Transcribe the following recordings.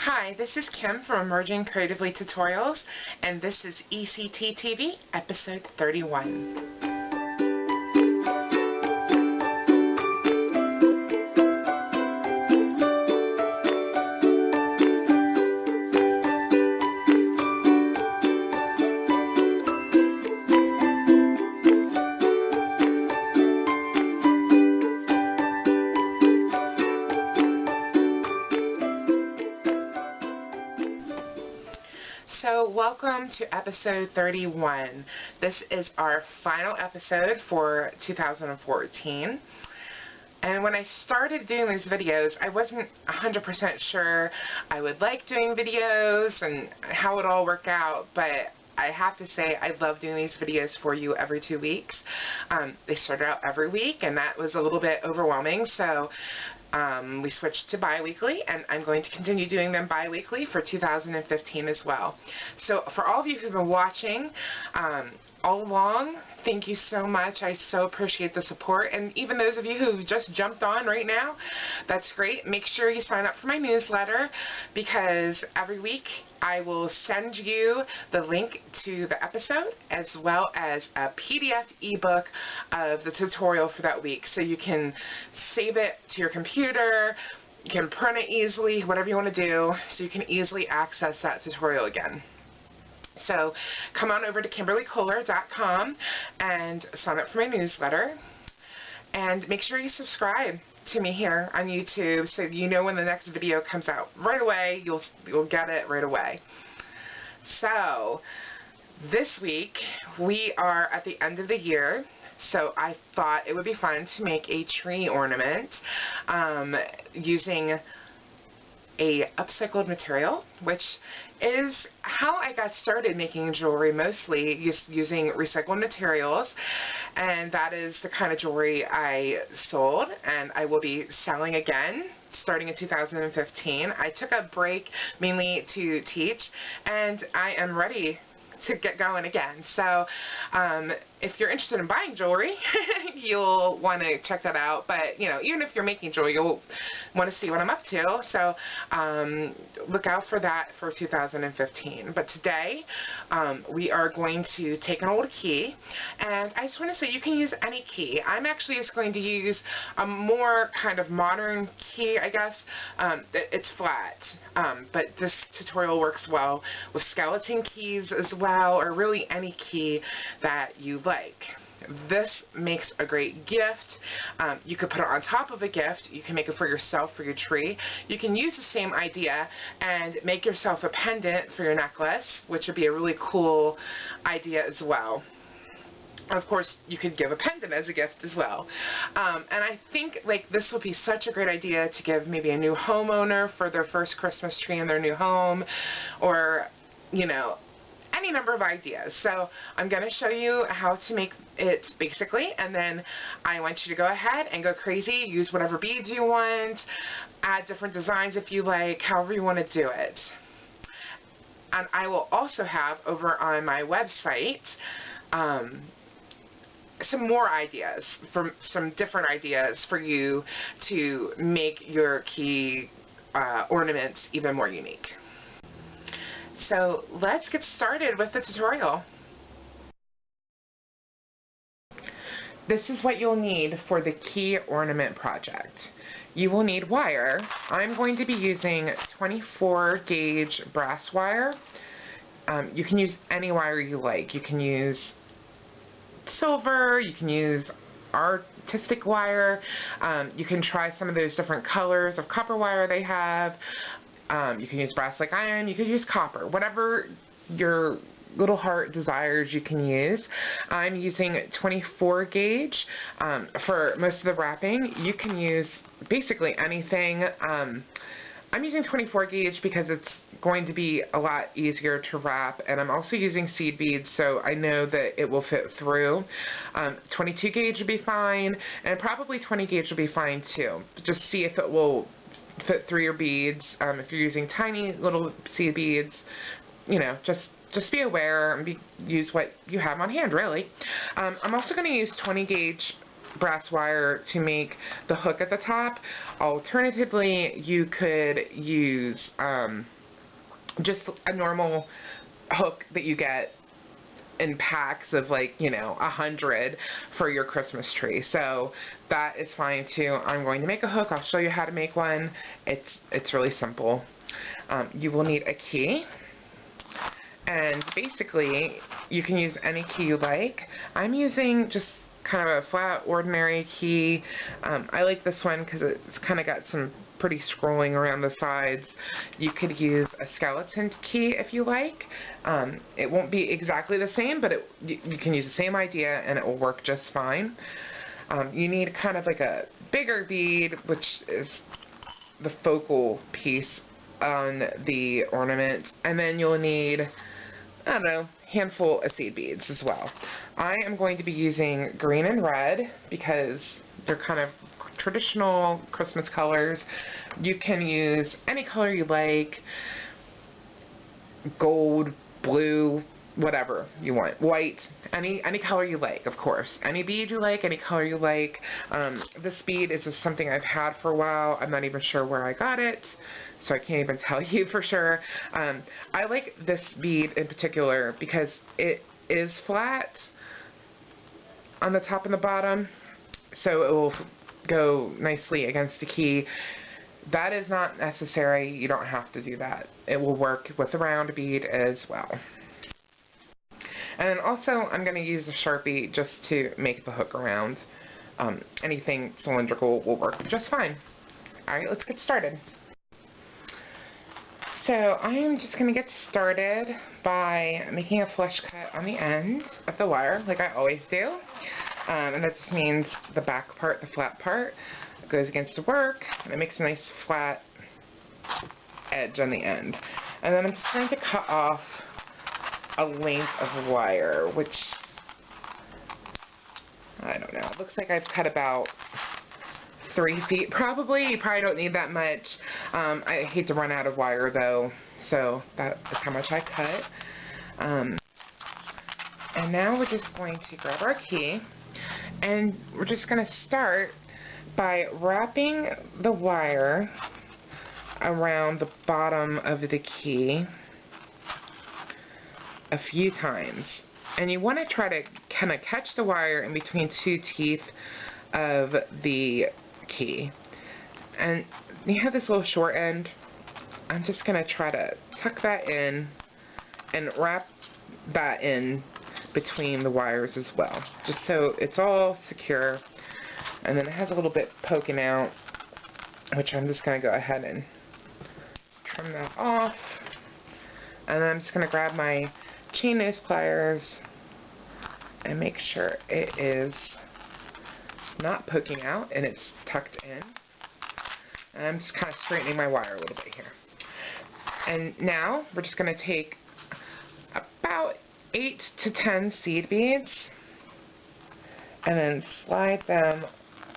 Hi, this is Kim from Emerging Creatively Tutorials, and this is ECT TV, episode 31. So welcome to episode 31. This is our final episode for 2014. And when I started doing these videos, I wasn't 100% sure I would like doing videos and how it would all work out, but I have to say I love doing these videos for you every 2 weeks. They started out every week, and that was a little bit overwhelming, so we switched to bi-weekly, and I'm going to continue doing them bi-weekly for 2015 as well. So for all of you who've been watching all along, thank you so much. I so appreciate the support, and even those of you who just jumped on right now, that's great. Make sure you sign up for my newsletter, because every week I will send you the link to the episode as well as a PDF ebook of the tutorial for that week, so you can save it to your computer, you can print it easily, whatever you want to do, so you can easily access that tutorial again. So come on over to KimberlyKoehler.com and sign up for my newsletter, and make sure you subscribe to me here on YouTube so you know when the next video comes out right away. You'll get it right away. So this week we are at the end of the year, so I thought it would be fun to make a tree ornament using a upcycled material, which is how I got started making jewelry, mostly using recycled materials, and that is the kind of jewelry I sold and I will be selling again starting in 2015. I took a break mainly to teach, and I am ready to get going again. So if you're interested in buying jewelry, you'll want to check that out. But you know, even if you're making jewelry, you'll want to see what I'm up to. So look out for that for 2015. But today we are going to take an old key, and I just want to say you can use any key. I'm actually just going to use a more kind of modern key, I guess. It's flat, but this tutorial works well with skeleton keys as well, or really any key that you like. This makes a great gift. You could put it on top of a gift. You can make it for yourself, for your tree. You can use the same idea and make yourself a pendant for your necklace, which would be a really cool idea as well. Of course, you could give a pendant as a gift as well. And I think like this would be such a great idea to give maybe a new homeowner for their first Christmas tree in their new home, or, you know, any number of ideas. So I'm going to show you how to make it basically, and then I want you to go ahead and go crazy. Use whatever beads you want, add different designs if you like, however you want to do it. And I will also have over on my website some more ideas, some different ideas for you to make your key ornaments even more unique. So let's get started with the tutorial. This is what you'll need for the key ornament project. You will need wire. I'm going to be using 24 gauge brass wire. You can use any wire you like. You can use silver, you can use artistic wire, you can try some of those different colors of copper wire they have. You can use brass like iron, you could use copper, whatever your little heart desires you can use. I'm using 24 gauge for most of the wrapping. You can use basically anything. I'm using 24 gauge because it's going to be a lot easier to wrap, and I'm also using seed beads, so I know that it will fit through. 22 gauge would be fine, and probably 20 gauge will be fine too. Just see if it will fit through your beads. If you're using tiny little seed beads, you know, just be aware and use what you have on hand, really. I'm also going to use 20 gauge brass wire to make the hook at the top. Alternatively, you could use just a normal hook that you get in packs of, like, you know, 100 for your Christmas tree. So that is fine too. I'm going to make a hook. I'll show you how to make one. It's really simple. You will need a key, and basically you can use any key you like. I'm using just kind of a flat ordinary key. I like this one because it's kind of got some pretty scrolling around the sides. You could use a skeleton key if you like. It won't be exactly the same, but you can use the same idea and it will work just fine. You need kind of like a bigger bead, which is the focal piece on the ornament, and then you'll need, I don't know, handful of seed beads as well. I am going to be using green and red because they're kind of traditional Christmas colors. You can use any color you like, gold, blue, whatever you want, white, any color you like, of course. Any bead you like, any color you like. This bead is just something I've had for a while. I'm not even sure where I got it, so I can't even tell you for sure. I like this bead in particular because it is flat on the top and the bottom, so it will go nicely against the key. That is not necessary. You don't have to do that. It will work with the round bead as well. And then also I'm going to use a Sharpie just to make the hook around. Anything cylindrical will work just fine. Alright, let's get started. So I am just going to get started by making a flush cut on the end of the wire, like I always do. And that just means the back part, the flat part, goes against the work, and it makes a nice flat edge on the end. And then I'm just going to cut off a length of wire, which, I don't know, it looks like I've cut about 3 feet probably. You probably don't need that much. I hate to run out of wire though, so that is how much I cut. And now we're just going to grab our key, and we're just going to start by wrapping the wire around the bottom of the key a few times. And you want to try to kind of catch the wire in between 2 teeth of the key. And you have this little short end. I'm just going to try to tuck that in and wrap that in between the wires as well, just so it's all secure. And then it has a little bit poking out, which I'm just going to go ahead and trim that off. And then I'm just going to grab my chain nose pliers and make sure it is not poking out and it's tucked in. And I'm just kind of straightening my wire a little bit here. And now we're just going to take about 8 to 10 seed beads and then slide them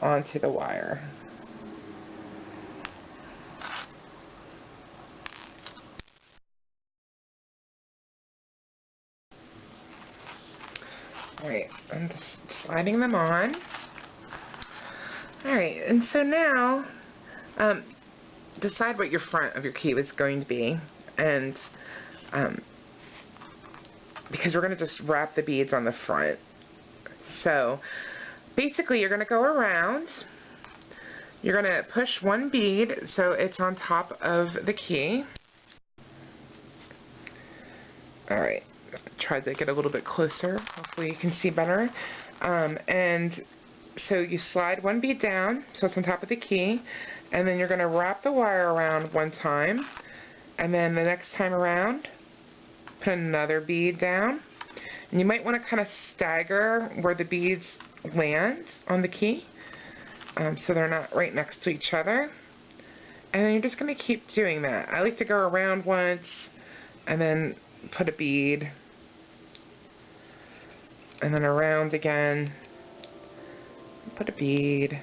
onto the wire. Alright, I'm just sliding them on. Alright, and so now decide what your front of your key is going to be, and because we're going to just wrap the beads on the front. So basically you're going to go around, you're going to push one bead so it's on top of the key. Alright, try to get a little bit closer, hopefully you can see better. And so you slide one bead down so it's on top of the key, and then you're going to wrap the wire around one time, and then the next time around put another bead down. And you might want to kind of stagger where the beads land on the key, so they're not right next to each other. And then you're just going to keep doing that. I like to go around once and then put a bead, and then around again, put a bead,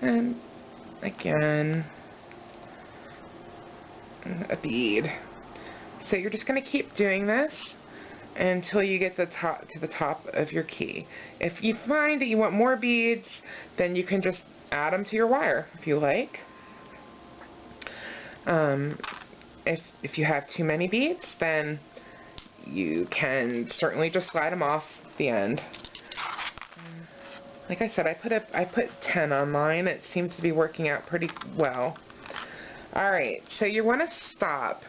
and again a bead. So you're just going to keep doing this until you get to the top of your key. If you find that you want more beads, then you can just add them to your wire if you like. If you have too many beads, then you can certainly just slide them off the end. Like I said, I put 10 on mine. It seems to be working out pretty well. Alright, so you want to stop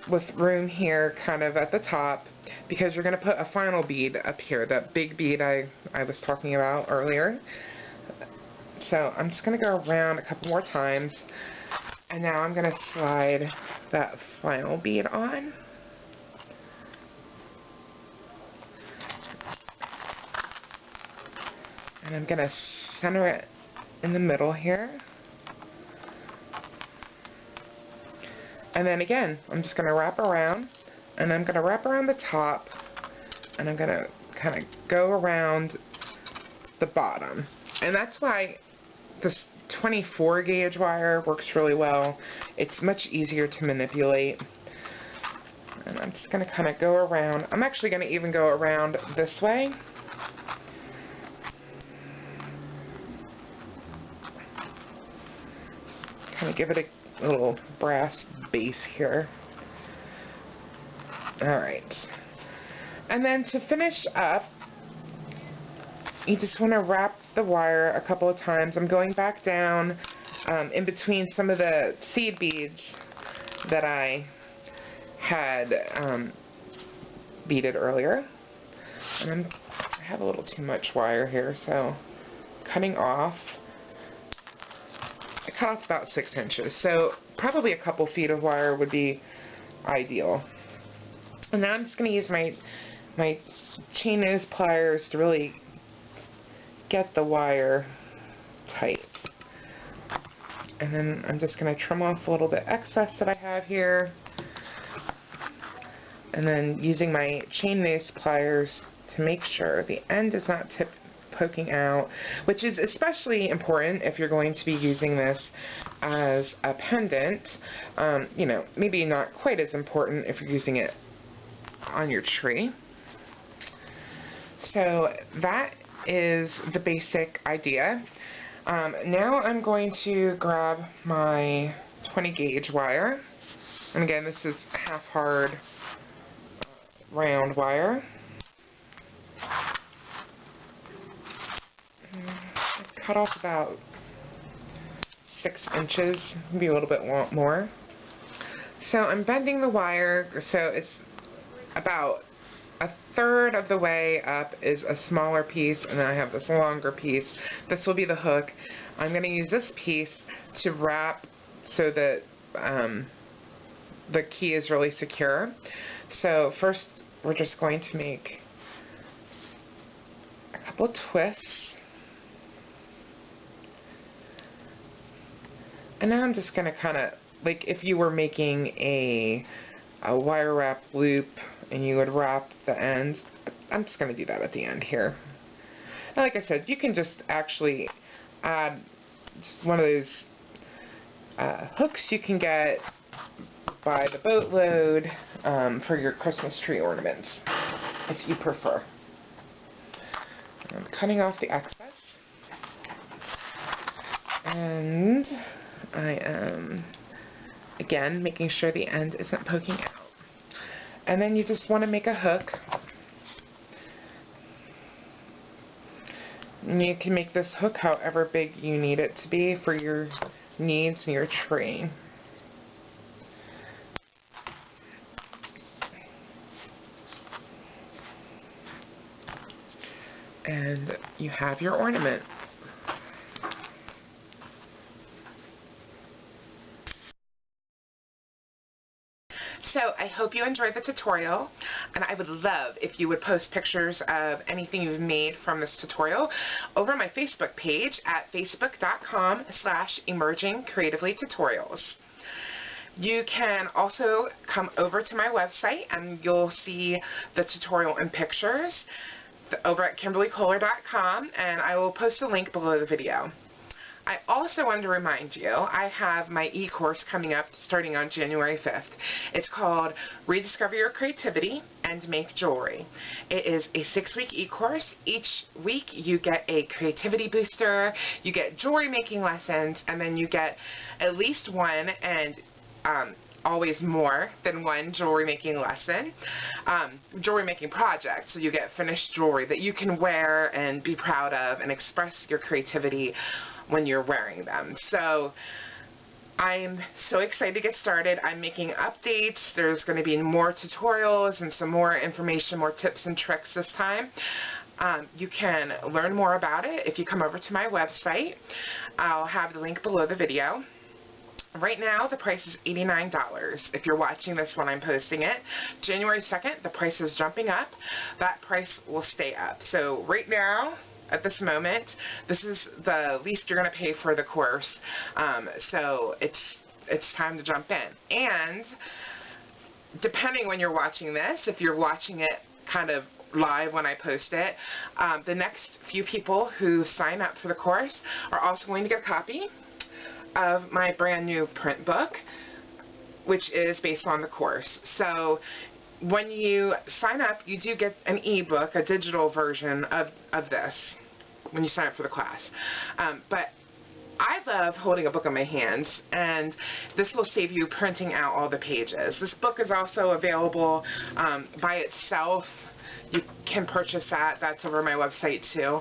with room here kind of at the top, because you're going to put a final bead up here, that big bead I was talking about earlier. So I'm just going to go around a couple more times, and now I'm going to slide that final bead on. And I'm going to center it in the middle here. And then again, I'm just going to wrap around, and I'm going to wrap around the top, and I'm going to kind of go around the bottom. And that's why this 24 gauge wire works really well. It's much easier to manipulate. And I'm just going to kind of go around. I'm actually going to even go around this way. Kind of give it a little brass base here. Alright. And then to finish up, you just want to wrap the wire a couple of times. I'm going back down in between some of the seed beads that I had beaded earlier. And I have a little too much wire here, so cutting off. I cut off about 6 inches, so probably a couple feet of wire would be ideal. And now I'm just going to use my chain nose pliers to really get the wire tight. And then I'm just going to trim off a little bit excess that I have here. And then using my chain nose pliers to make sure the end is not poking out, which is especially important if you're going to be using this as a pendant. You know, maybe not quite as important if you're using it on your tree. So that is the basic idea. Now I'm going to grab my 20 gauge wire, and again, this is half hard round wire. Cut off about 6 inches, maybe a little bit more. So I'm bending the wire so it's about a third of the way up is a smaller piece, and then I have this longer piece. This will be the hook. I'm going to use this piece to wrap so that the key is really secure. So first we're just going to make a couple twists. And now I'm just going to kind of, like if you were making a wire wrap loop and you would wrap the ends, I'm just going to do that at the end here. And like I said, you can just actually add just one of those hooks you can get by the boatload for your Christmas tree ornaments, if you prefer. I'm cutting off the excess. And I am, again, making sure the end isn't poking out. And then you just want to make a hook. And you can make this hook however big you need it to be for your needs in your tree. And you have your ornament. So I hope you enjoyed the tutorial, and I would love if you would post pictures of anything you've made from this tutorial over my Facebook page at facebook.com/emergingcreativelytutorials. You can also come over to my website and you'll see the tutorial and pictures over at KimberlyKoehler.com, and I will post a link below the video. I also wanted to remind you, I have my e-course coming up starting on January 5th. It's called Rediscover Your Creativity and Make Jewelry. It is a 6-week e-course. Each week you get a creativity booster, you get jewelry making lessons, and then you get at least one and always more than one jewelry making lesson, jewelry making project. So you get finished jewelry that you can wear and be proud of and express your creativity when you're wearing them. So I'm so excited to get started. I'm making updates. There's going to be more tutorials and some more information, more tips and tricks this time. You can learn more about it if you come over to my website. I'll have the link below the video. Right now, the price is $89. If you're watching this when I'm posting it, January 2nd, the price is jumping up. That price will stay up. So right now, at this moment, this is the least you're going to pay for the course. So it's time to jump in. And depending when you're watching this, if you're watching it kind of live when I post it, the next few people who sign up for the course are also going to get a copy of my brand new print book, which is based on the course. So when you sign up, you do get an ebook, a digital version of this when you sign up for the class. But I love holding a book in my hands, and this will save you printing out all the pages. This book is also available by itself. You can purchase that. That's over my website too.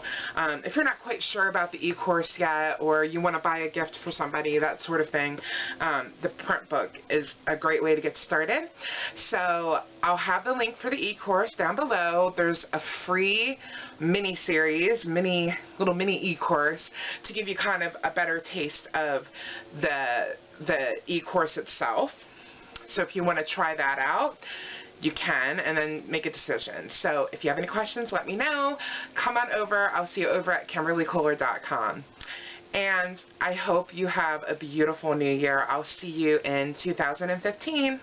If you're not quite sure about the e-course yet, or you want to buy a gift for somebody, that sort of thing, the print book is a great way to get started. So I'll have the link for the e-course down below. There's a free mini-series, little mini e-course to give you kind of a better taste of the e-course itself. So if you want to try that out, you can, and then make a decision. So if you have any questions, let me know. Come on over. I'll see you over at KimberlyKoehler.com. And I hope you have a beautiful new year. I'll see you in 2015.